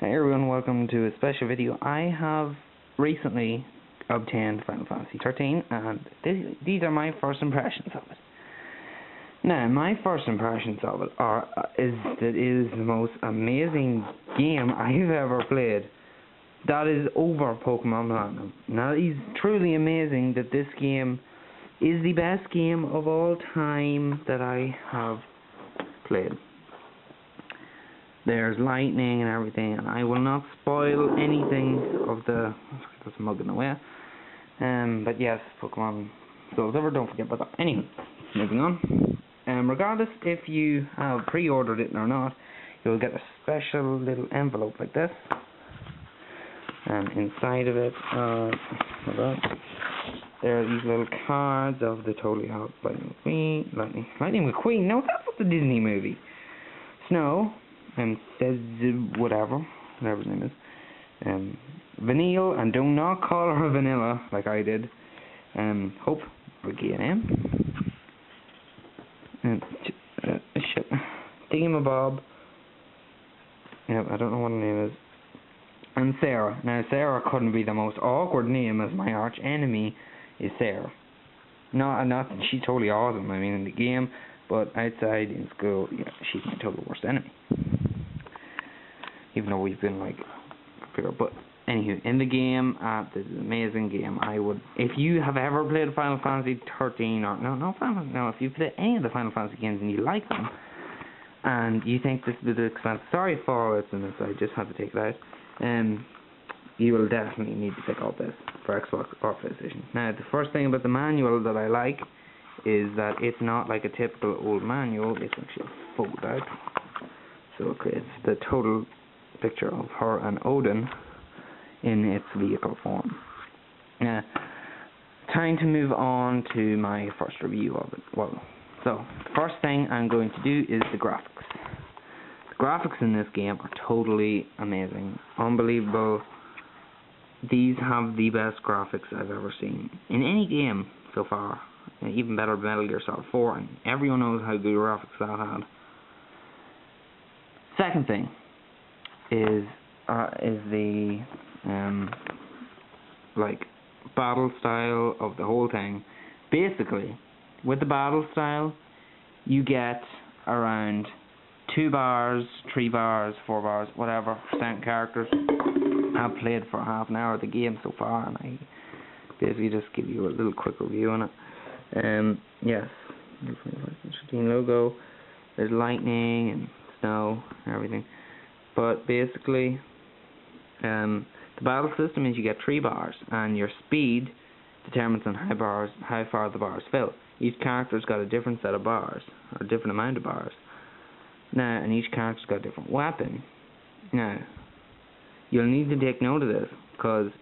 Hey everyone, welcome to a special video. I have recently obtained Final Fantasy 13 and these are my first impressions of it. Now, my first impressions of it is that it is the most amazing game I've ever played. That is over Pokemon Platinum. Now, it is truly amazing that this game is the best game of all time that I have played. There's lightning and everything, and I will not spoil anything of the... That's mugging away. But yes, Pokemon Soul Silver, don't forget about that. Anyway, moving on. Regardless if you have pre-ordered it or not, you'll get a special little envelope like this. And inside of it, hold on, there are these little cards of the Totally Hot Lightning McQueen. Lightning McQueen? No, that's not the Disney movie. Snow. Says whatever his name is. Vanille, and do not call her Vanilla like I did. Hope, again, shit. Thingamabob. Yep, I don't know what her name is. And Sarah. Now, Sarah couldn't be the most awkward name, as my arch enemy is Sarah. Not she's totally awesome. I mean, in the game, but outside in school, yeah, she's my total worst enemy. Even though we've been like, but anywho, in the game, this is an amazing game. If you have ever played Final Fantasy 13 or if you played any of the Final Fantasy games and you like them, and you think this is a bit expensive, sorry for it, and this, I just had to take it out. You will definitely need to pick up this for Xbox or PlayStation. Now, the first thing about the manual that I like is that it's not like a typical old manual. It's actually folded out, so it creates the total picture of her and Odin in its vehicle form. Now, time to move on to my first review of it. So the first thing I'm going to do is the graphics. The graphics in this game are totally amazing, unbelievable. These have the best graphics I've ever seen in any game so far. Even better than Metal Gear Solid 4, and everyone knows how good graphics that had. Second thing is the battle style of the whole thing. Basically, with the battle style, you get around 2 bars, 3 bars, 4 bars, whatever percent characters. I've played for half an hour of the game so far, and I basically just give you a little quick review on it. Yes, 13 logo. There's lightning and snow and everything. But basically, the battle system is you get 3 bars, and your speed determines on how far the bars fill. Each character's got a different set of bars, or a different amount of bars. Now, and each character's got a different weapon. Now, you'll need to take note of this, because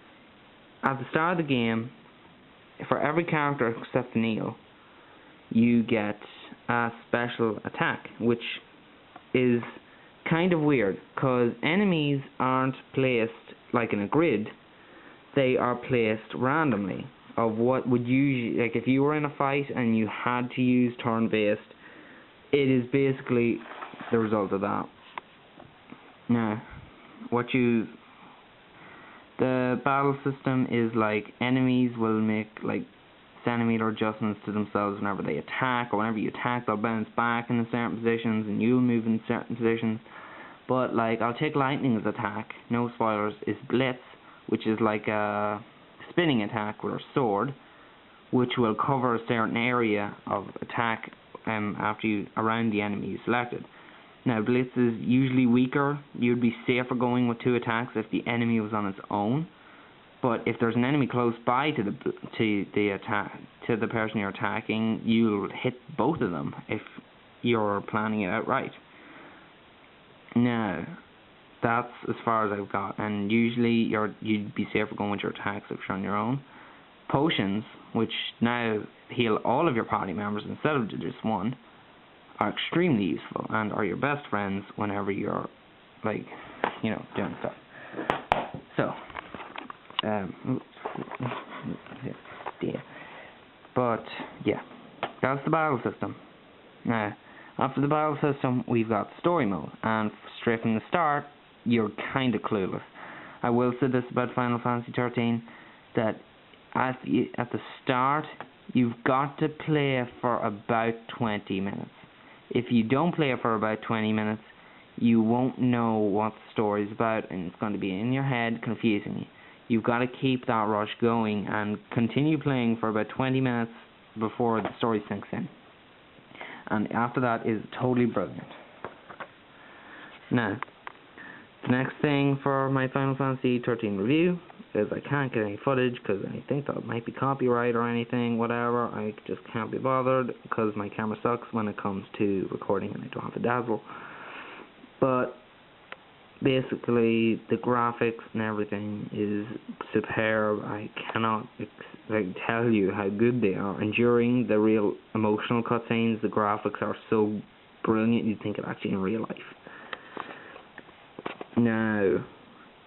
at the start of the game, for every character except Neil, you get a special attack, which is kind of weird, because enemies aren't placed like in a grid. They are placed randomly of what would usually, like if you were in a fight and you had to use turn-based, it is basically the result of that. Now, the battle system is like enemies will make like centimeter adjustments to themselves whenever they attack, or whenever you attack they'll bounce back in certain positions and you'll move in certain positions. But like, I'll take Lightning's attack, no spoilers, is Blitz, which is like a spinning attack with her sword, which will cover a certain area of attack around the enemy you selected. Now, Blitz is usually weaker. You'd be safer going with 2 attacks if the enemy was on its own. But if there's an enemy close by to the person you're attacking, you'll hit both of them if you're planning it out right. Now, that's as far as I've got, and usually you'd be safer going with your attacks if you're on your own. Potions, which now heal all of your party members instead of just one, are extremely useful and are your best friends whenever you're, like, doing stuff. So, but yeah, that's the battle system. Now, after the battle system, we've got story mode, and straight from the start, you're kind of clueless. I will say this about Final Fantasy 13, that at the start, you've got to play it for about 20 minutes. If you don't play it for about 20 minutes, you won't know what the story's about, and it's going to be in your head, confusing you. You've got to keep that rush going and continue playing for about 20 minutes before the story sinks in. And after that is totally brilliant. Now, the next thing for my Final Fantasy 13 review is I can't get any footage because I think that might be copyright or anything, whatever. I just can't be bothered because my camera sucks when it comes to recording and I don't have a dazzle. But basically, the graphics and everything is superb. I cannot tell you how good they are. And during the real emotional cutscenes, the graphics are so brilliant you'd think it actually in real life. Now,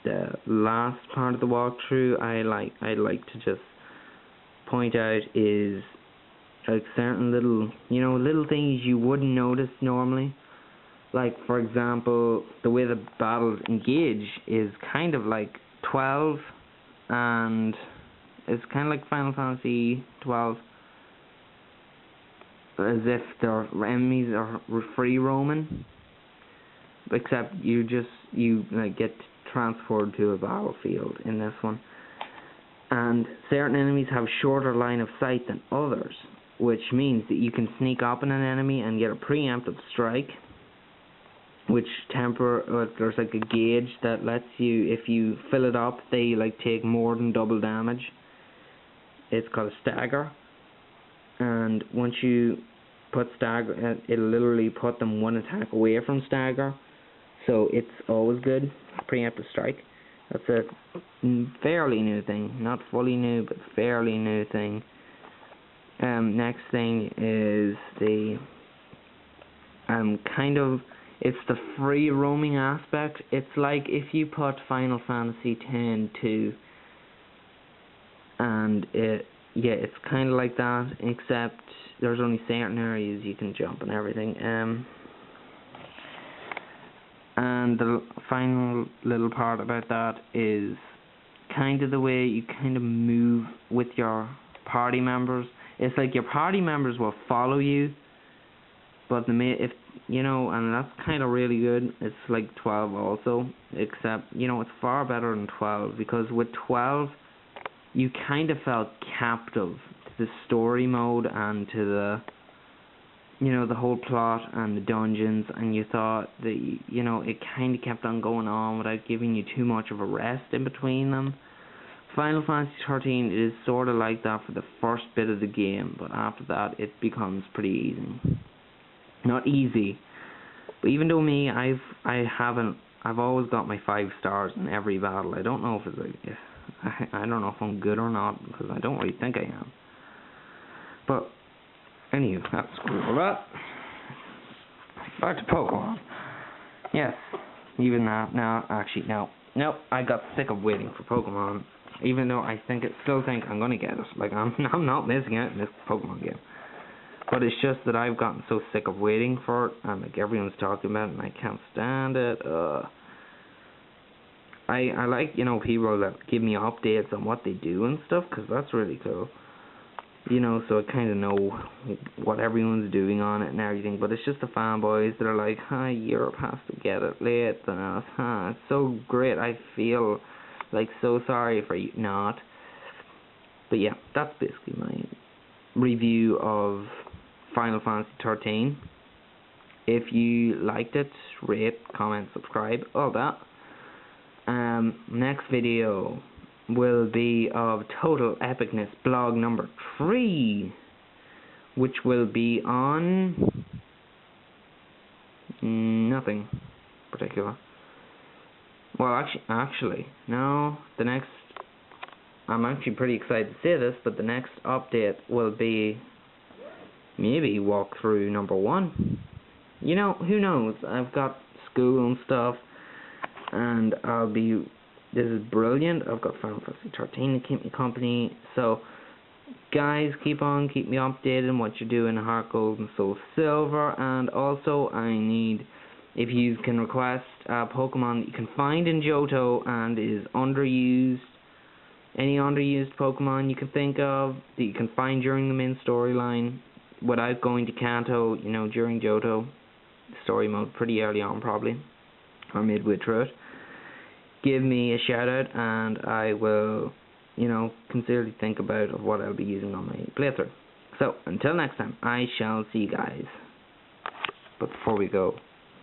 the last part of the walkthrough I'd like to just point out is like certain little things you wouldn't notice normally. Like, for example, the way the battles engage is kind of like 12, and it's kind of like Final Fantasy 12, as if their enemies are free roaming, except you get transferred to a battlefield in this one. And certain enemies have shorter line of sight than others, which means that you can sneak up on an enemy and get a preemptive strike, which there's like a gauge that lets you, if you fill it up, they take more than double damage. It's called a stagger, and once you put stagger, it'll literally put them one attack away from stagger, so it's always good. Preemptive strike. That's a fairly new thing, not fully new, but fairly new thing. Next thing is the it's the free roaming aspect. It's like if you put Final Fantasy X-2, and it's kind of like that, except there's only certain areas you can jump and everything. And the final little part about that is kind of the way you kind of move with your party members. It's like your party members will follow you, but and that's kind of really good. It's like 12 also, except, it's far better than 12, because with 12, you kind of felt captive to the story mode and to the, the whole plot and the dungeons, and you thought that, it kind of kept on going on without giving you too much of a rest in between them. Final Fantasy 13 is sort of like that for the first bit of the game, but after that it becomes pretty easy. Not easy, but even though I've always got my 5 stars in every battle. I don't know if I don't know if I'm good or not, because I don't really think I am. But anyway, that's cool. That. Back to Pokemon. Yes, even that. No. I got sick of waiting for Pokemon, even though I still think I'm gonna get it. Like, I'm not missing out in this Pokemon game. But it's just that I've gotten so sick of waiting for it, and everyone's talking about it, and I can't stand it. I like, people that give me updates on what they do and stuff, because that's really cool. So I kind of know what everyone's doing on it and everything, but it's just the fanboys that are like, hi, Europe has to get it late, and it's so great. I feel like so sorry for you not. But yeah, that's basically my review of Final Fantasy 13. If you liked it, rate, comment, subscribe, all that. Next video will be of Total Epicness blog number 3, which will be on nothing particular. Well, actually, no. I'm actually pretty excited to say this, but the next update will be maybe walkthrough number 1. Who knows? I've got school and stuff, and this is brilliant. I've got Final Fantasy 13 to keep me company. So, guys, keep me updated on what you're doing in Heart Gold and Soul Silver. And also, I need, if you can request a Pokemon that you can find in Johto and is underused, any underused Pokemon you can think of that you can find during the main storyline without going to Kanto, during Johto story mode pretty early on probably, or midway through it, give me a shout out and I will, sincerely think about what I'll be using on my playthrough. So, until next time, I shall see you guys. But before we go,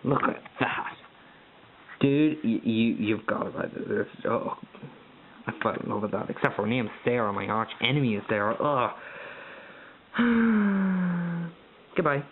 look at that. Dude, you've got about this. Oh, I fell in love with that. Except for her name's Sarah, my arch enemy is Sarah. Ugh. Goodbye.